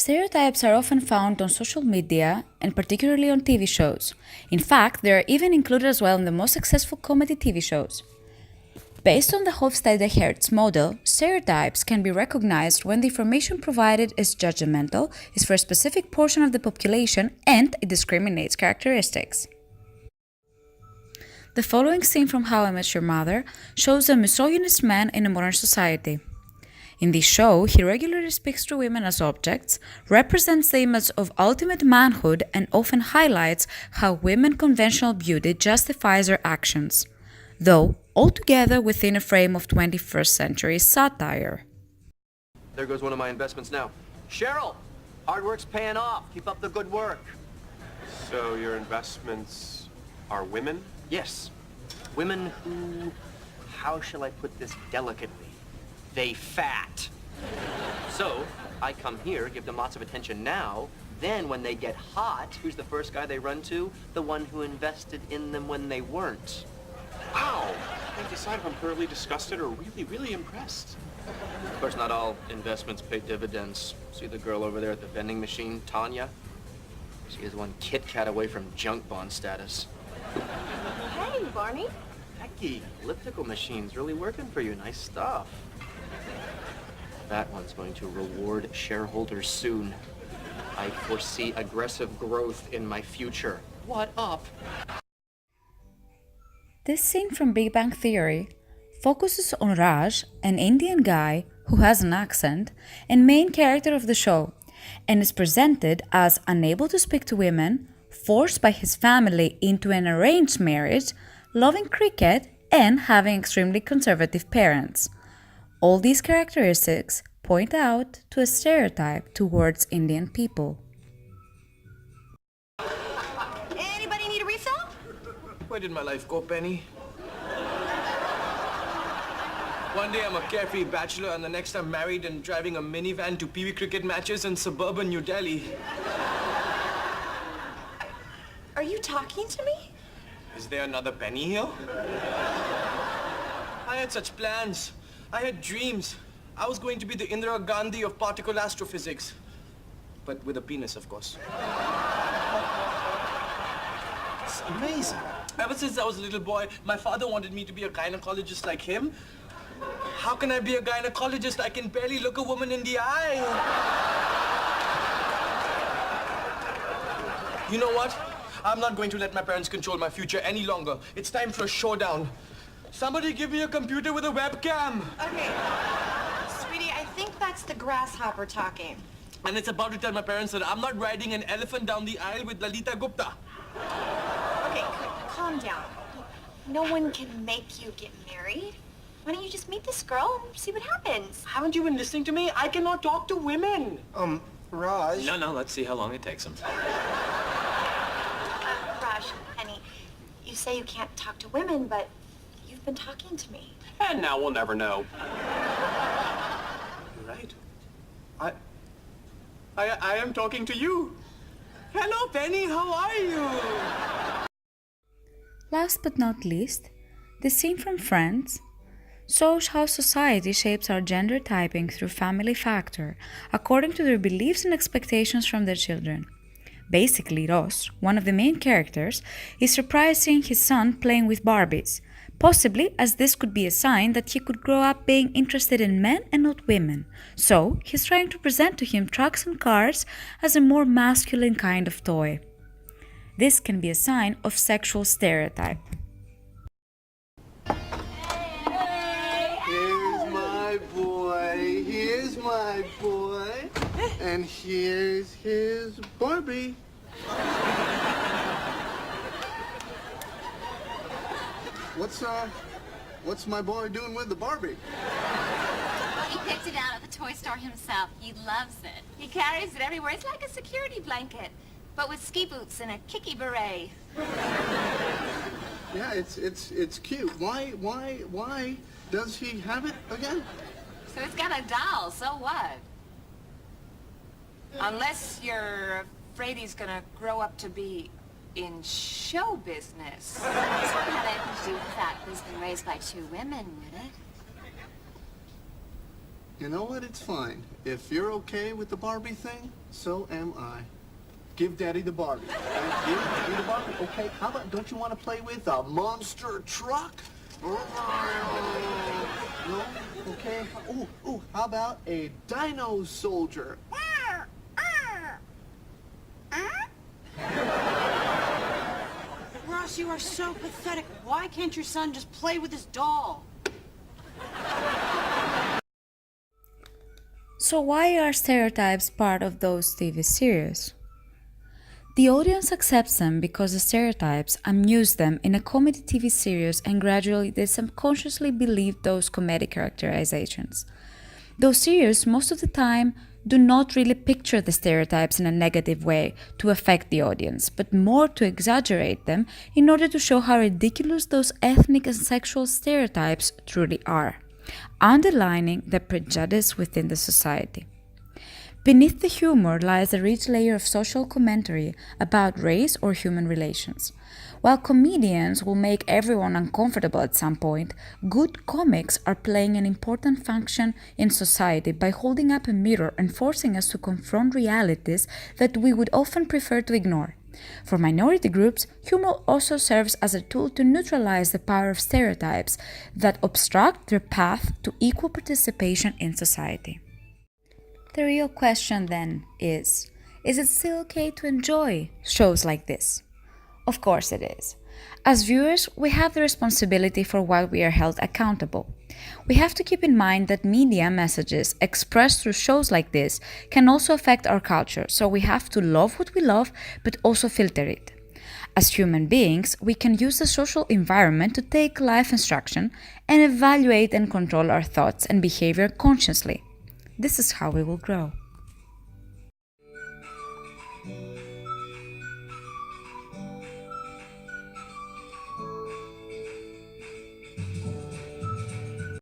Stereotypes are often found on social media and particularly on TV shows. In fact, they are even included as well in the most successful comedy TV shows. Based on the Hofstadter-Hertz model, stereotypes can be recognized when the information provided is judgmental, is for a specific portion of the population, and it discriminates characteristics. The following scene from How I Met Your Mother shows a misogynist man in a modern society. In this show, he regularly speaks to women as objects, represents the image of ultimate manhood, and often highlights how women conventional beauty justifies their actions, though altogether within a frame of 21st century satire. There goes one of my investments now. Cheryl! Hard work's paying off. Keep up the good work. So your investments are women? Yes. Women who, how shall I put this delicately? They fat. So, I come here, give them lots of attention now, then when they get hot, who's the first guy they run to? The one who invested in them when they weren't. Wow! I can't decide if I'm thoroughly disgusted or really, really impressed. Of course, not all investments pay dividends. See the girl over there at the vending machine, Tanya? She is one Kit Kat away from junk bond status. Hey, Barney. Becky, elliptical machine's really working for you. Nice stuff. That one's going to reward shareholders soon. I foresee aggressive growth in my future. What up? This scene from Big Bang Theory focuses on Raj, an Indian guy who has an accent and main character of the show, and is presented as unable to speak to women, forced by his family into an arranged marriage, loving cricket, and having extremely conservative parents. All these characteristics point out to a stereotype towards Indian people. Anybody need a refill? Where did my life go, Penny? One day I'm a carefree bachelor and the next I'm married and driving a minivan to Pee Wee cricket matches in suburban New Delhi. Are you talking to me? Is there another Penny here? I had such plans. I had dreams. I was going to be the Indira Gandhi of particle astrophysics. But with a penis, of course. It's amazing. Ever since I was a little boy, my father wanted me to be a gynecologist like him. How can I be a gynecologist? I can barely look a woman in the eye. You know what? I'm not going to let my parents control my future any longer. It's time for a showdown. Somebody give me a computer with a webcam. Okay. Sweetie, I think that's the grasshopper talking. And it's about to tell my parents that I'm not riding an elephant down the aisle with Lalita Gupta. Okay, calm down. No one can make you get married. Why don't you just meet this girl and see what happens? Haven't you been listening to me? I cannot talk to women. Raj. No, let's see how long it takes him. Raj, Penny, you say you can't talk to women, but you've been talking to me. And now we'll never know. You're right. I am talking to you. Hello, Penny, how are you? Last but not least, the scene from Friends shows how society shapes our gender typing through family factor according to their beliefs and expectations from their children. Basically, Ross, one of the main characters, is surprised seeing his son playing with Barbies, possibly as this could be a sign that he could grow up being interested in men and not women. So, he's trying to present to him trucks and cars as a more masculine kind of toy. This can be a sign of sexual stereotype. Here's my boy, and here's his Barbie. What's my boy doing with the Barbie? He picked it out at the toy store himself. He loves it. He carries it everywhere. It's like a security blanket, but with ski boots and a kicky beret. Yeah, it's cute. Why does he have it again? So it's got a doll, so what? Unless you're afraid he's gonna grow up to be in show business. This wouldn't have anything to do with the fact that he's been raised by two women, would it? You know what? It's fine. If you're okay with the Barbie thing, so am I. Give Daddy the Barbie. Okay? Give Daddy the Barbie. Okay, how about, don't you want to play with a monster truck? No? Okay. Ooh, how about a dino soldier? Ross, you are so pathetic. Why can't your son just play with his doll? So why are stereotypes part of those TV series? The audience accepts them because the stereotypes amuse them in a comedy TV series, and gradually they subconsciously believe those comedic characterizations. Those series most of the time do not really picture the stereotypes in a negative way to affect the audience, but more to exaggerate them in order to show how ridiculous those ethnic and sexual stereotypes truly are, underlining the prejudice within the society. Beneath the humor lies a rich layer of social commentary about race or human relations. While comedians will make everyone uncomfortable at some point, good comics are playing an important function in society by holding up a mirror and forcing us to confront realities that we would often prefer to ignore. For minority groups, humor also serves as a tool to neutralize the power of stereotypes that obstruct their path to equal participation in society. The real question then is it still okay to enjoy shows like this? Of course it is. As viewers, we have the responsibility for what we are held accountable. We have to keep in mind that media messages expressed through shows like this can also affect our culture, so we have to love what we love, but also filter it. As human beings, we can use the social environment to take life instruction and evaluate and control our thoughts and behavior consciously. This is how we will grow.